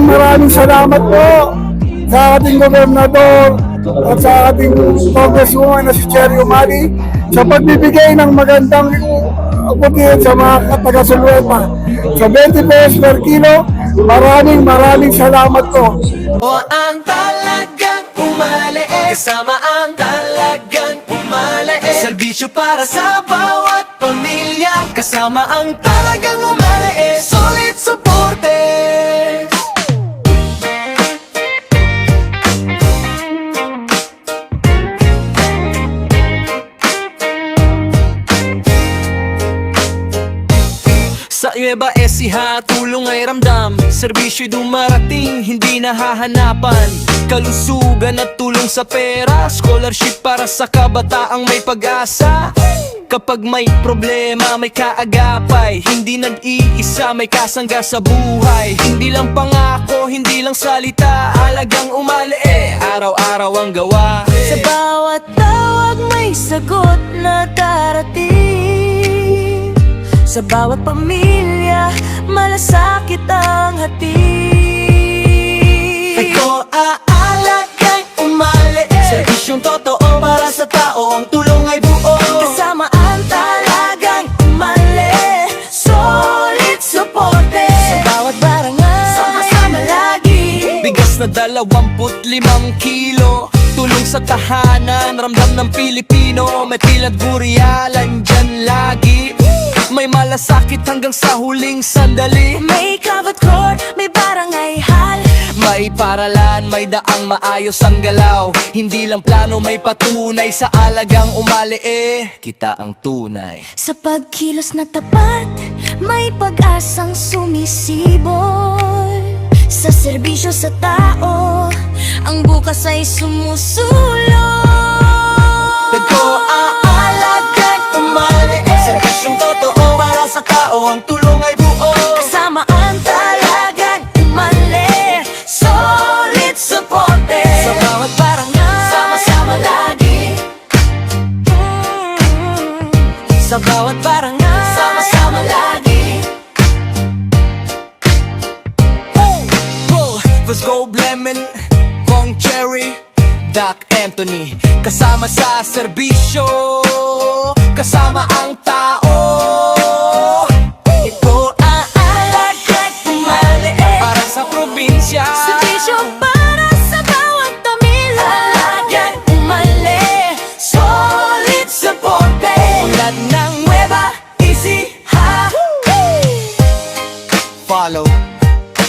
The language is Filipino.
Maraming salamat po sa ating gobernador at sa ating congresswoman na si Cherry Umali sa pagbibigay ng magandang bukihin sa mga taga-Sulueta. Sa 20 pesos per kilo, maraming salamat po. O ang talagang umalae, kasama ang talagang umalae, serbisyo para sa bawat pamilya, kasama ang talagang umalae, solid suporte. Sa Nueva Ecija, tulong ay ramdam, serbisyo'y dumarating, hindi nahahanapan. Kalusugan at tulong sa pera, scholarship para sa kabataang may pag-asa. Kapag may problema, may kaagapay, hindi nag-iisa, may kasangga sa buhay. Hindi lang pangako, hindi lang salita, alagang umalae, araw-araw ang gawa. Sa bawat tawag may sagot na darating, sa bawat pamilya, malasakit ang hatid. Ikaw aalagang umalae, serbisyong totoo para sa tao, ang tulong ay buo. Kasama ang talagang umalae, solid suporte. Sa bawat barangay, sama-sama lagi. Bigas na 25 kilo, tulong sa tahanan, ramdam ng Pilipino. May pilad buryalan dyan lagi, may malasakit hanggang sa huling sandali. May covered court, may barangay hall, may paralan, may daang maayos ang galaw. Hindi lang plano, may patunay sa alagang umalae, kita ang tunay. sa pagkilos na tapat, may pag-asang sumisibol. Sa serbisyo sa tao, ang bukas ay sumusulong. Ito aalagang umalae, serbisyong totoo para sa tao, ang tulong ay buo. Kasama ang talagang umalae, solid suporte. Sa bawat barangay, sama-sama lagi. sa bawat barangay, Sama-sama lagi. Vasco Lemon, Kong Cherry, Doc Anthony. Kasama sa serbisyo, kasama ang tao.